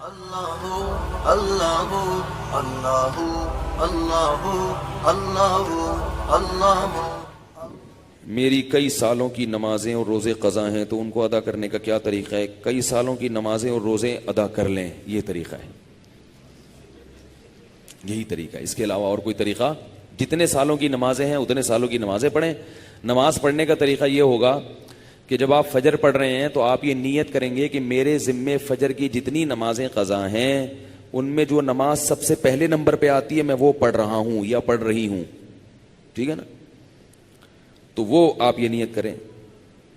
اللہ اللہ اللہ اللہ اللہ اللہ۔ میری کئی سالوں کی نمازیں اور روزے قضا ہیں تو ان کو ادا کرنے کا کیا طریقہ ہے؟ کئی سالوں کی نمازیں اور روزے ادا کر لیں، یہ طریقہ ہے، یہی طریقہ ہے، اس کے علاوہ اور کوئی طریقہ؟ جتنے سالوں کی نمازیں ہیں اتنے سالوں کی نمازیں پڑھیں۔ نماز پڑھنے کا طریقہ یہ ہوگا کہ جب آپ فجر پڑھ رہے ہیں تو آپ یہ نیت کریں گے کہ میرے ذمے فجر کی جتنی نمازیں قضا ہیں ان میں جو نماز سب سے پہلے نمبر پہ آتی ہے میں وہ پڑھ رہا ہوں یا پڑھ رہی ہوں، ٹھیک ہے نا؟ تو وہ آپ یہ نیت کریں۔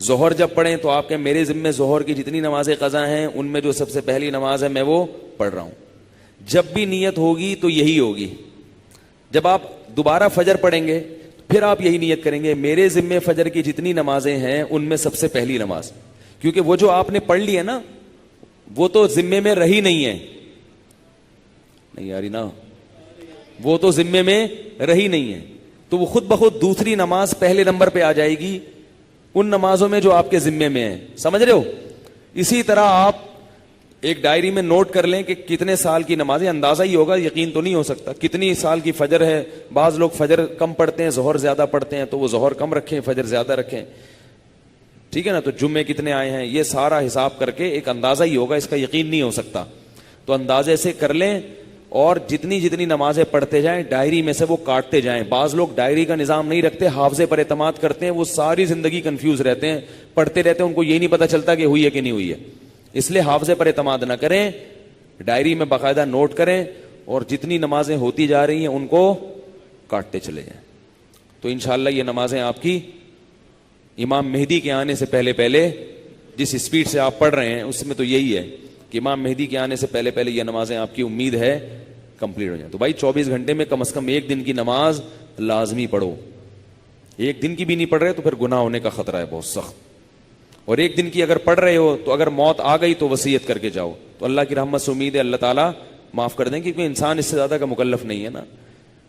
ظہر جب پڑھیں تو آپ کہیں میرے ذمے ظہر کی جتنی نمازیں قضا ہیں ان میں جو سب سے پہلی نماز ہے میں وہ پڑھ رہا ہوں۔ جب بھی نیت ہوگی تو یہی ہوگی۔ جب آپ دوبارہ فجر پڑھیں گے پھر آپ یہی نیت کریں گے میرے ذمے فجر کی جتنی نمازیں ہیں ان میں سب سے پہلی نماز، کیونکہ وہ جو آپ نے پڑھ لی ہے نا وہ تو ذمے میں رہی نہیں ہے، نہیں آ رہی نا، وہ تو ذمے میں رہی نہیں ہے، تو وہ خود بخود دوسری نماز پہلے نمبر پہ آ جائے گی ان نمازوں میں جو آپ کے ذمے میں ہیں، سمجھ رہے ہو؟ اسی طرح آپ ایک ڈائری میں نوٹ کر لیں کہ کتنے سال کی نمازیں، اندازہ ہی ہوگا، یقین تو نہیں ہو سکتا، کتنی سال کی فجر ہے۔ بعض لوگ فجر کم پڑھتے ہیں ظہر زیادہ پڑھتے ہیں تو وہ ظہر کم رکھیں فجر زیادہ رکھیں، ٹھیک ہے نا؟ تو جمعے کتنے آئے ہیں یہ سارا حساب کر کے ایک اندازہ ہی ہوگا، اس کا یقین نہیں ہو سکتا، تو اندازے سے کر لیں اور جتنی جتنی نمازیں پڑھتے جائیں ڈائری میں سے وہ کاٹتے جائیں۔ بعض لوگ ڈائری کا نظام نہیں رکھتے، حافظے پر اعتماد کرتے ہیں، وہ ساری زندگی کنفیوز رہتے ہیں، پڑھتے رہتے ہیں، ان کو یہ نہیں پتا چلتا کہ ہوئی ہے کہ نہیں ہوئی ہے۔ اس لیے حافظے پر اعتماد نہ کریں، ڈائری میں باقاعدہ نوٹ کریں اور جتنی نمازیں ہوتی جا رہی ہیں ان کو کاٹتے چلے جائیں، تو انشاءاللہ یہ نمازیں آپ کی امام مہدی کے آنے سے پہلے پہلے، جس اسپیڈ سے آپ پڑھ رہے ہیں اس میں تو یہی ہے کہ امام مہدی کے آنے سے پہلے پہلے یہ نمازیں آپ کی امید ہے کمپلیٹ ہو جائیں۔ تو بھائی 24 گھنٹے میں کم از کم ایک دن کی نماز لازمی پڑھو، ایک دن کی بھی نہیں پڑھ رہے تو پھر گناہ ہونے کا خطرہ ہے بہت سخت، اور ایک دن کی اگر پڑھ رہے ہو تو اگر موت آ گئی تو وصیت کر کے جاؤ، تو اللہ کی رحمت سے امید ہے اللہ تعالیٰ معاف کر دیں، کیونکہ انسان اس سے زیادہ کا مکلف نہیں ہے نا۔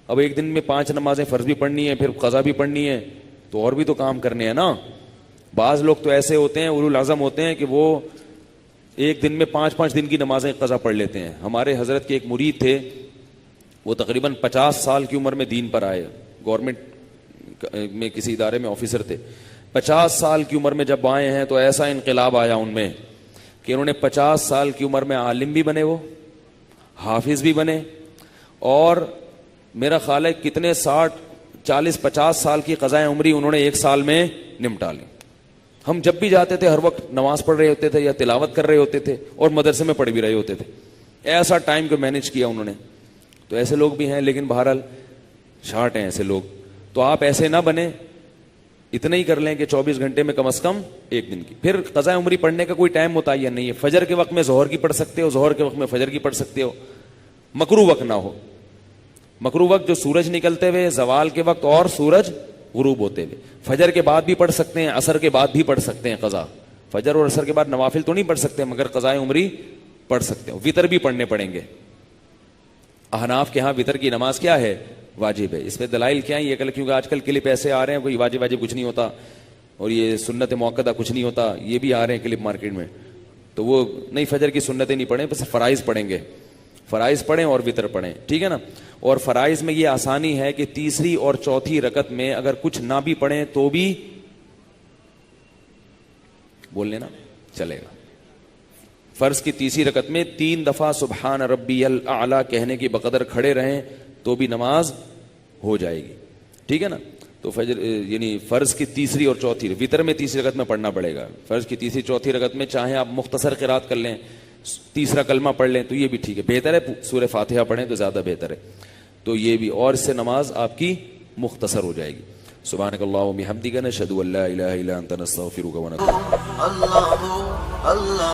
اب ایک دن میں 5 نمازیں فرض بھی پڑھنی ہے پھر قضا بھی پڑھنی ہے تو اور بھی تو کام کرنے ہیں نا۔ بعض لوگ تو ایسے ہوتے ہیں اولو العزم ہوتے ہیں کہ وہ ایک دن میں 5 دن کی نمازیں قضا پڑھ لیتے ہیں۔ ہمارے حضرت کے ایک مرید تھے، وہ تقریباً 50 سال کی عمر میں دین پر آئے، گورنمنٹ میں کسی ادارے میں آفیسر تھے۔ 50 سال کی عمر میں جب آئے ہیں تو ایسا انقلاب آیا ان میں کہ انہوں نے 50 سال کی عمر میں عالم بھی بنے، وہ حافظ بھی بنے، اور میرا خیال ہے کتنے 40-50 سال کی قضائے عمری انہوں نے ایک سال میں نمٹا لی۔ ہم جب بھی جاتے تھے ہر وقت نماز پڑھ رہے ہوتے تھے یا تلاوت کر رہے ہوتے تھے اور مدرسے میں پڑھ بھی رہے ہوتے تھے، ایسا ٹائم کو مینج کیا انہوں نے۔ تو ایسے لوگ بھی ہیں لیکن بہرحال شارٹ ہیں ایسے لوگ، تو آپ ایسے نہ بنیں، اتنا ہی کر لیں کہ 24 گھنٹے میں کم از کم ایک دن کی۔ پھر قضاء عمری پڑھنے کا کوئی ٹائم متعین نہیں ہے، فجر کے وقت میں ظہر کی پڑھ سکتے ہو، ظہر کے وقت میں فجر کی پڑھ سکتے ہو، مکروہ وقت نہ ہو۔ مکروہ وقت جو سورج نکلتے ہوئے، زوال کے وقت اور سورج غروب ہوتے ہوئے، فجر کے بعد بھی پڑھ سکتے ہیں، عصر کے بعد بھی پڑھ سکتے ہیں قضا، فجر اور عصر کے بعد نوافل تو نہیں پڑھ سکتے مگر قضاء عمری پڑھ سکتے ہو۔ وطر بھی پڑھنے پڑیں گے، احناف کے ہاں وطر کی نماز کیا ہے؟ واجب ہے۔ اس پہ دلائل کیا ہیں یہ کیونکہ آج کل کلپ ایسے آ رہے ہیں کوئی واجب کچھ نہیں ہوتا اور یہ سنت موقدہ کچھ نہیں ہوتا، یہ بھی آ رہے ہیں کلپ مارکیٹ میں، تو وہ نہیں، فجر کی سنتیں نہیں پڑھیں، بس فرائض پڑھیں گے، فرائض پڑھیں اور وطر پڑھیں، ٹھیک ہے نا؟ اور فرائض میں یہ آسانی ہے کہ تیسری اور چوتھی رکعت میں اگر کچھ نہ بھی پڑھیں تو بھی بول لینا چلے گا۔ فرض کی تیسری رکعت میں 3 دفعہ سبحان ربی الاعلی کہنے کی بقدر کھڑے رہیں تو بھی نماز ہو جائے گی، ٹھیک ہے نا؟ تو فجر یعنی فرض کی تیسری اور چوتھی، وطر میں تیسری رکعت میں پڑھنا پڑے گا، فرض کی تیسری چوتھی رکعت میں چاہے آپ مختصر قرات کر لیں، تیسرا کلمہ پڑھ لیں تو یہ بھی ٹھیک ہے، بہتر ہے سورہ فاتحہ پڑھیں تو زیادہ بہتر ہے، تو یہ بھی، اور اس سے نماز آپ کی مختصر ہو جائے گی۔ سبحانک اللہم و بحمدک، نشہد ان لا الہ الا انت، نستغفرک و نتوب۔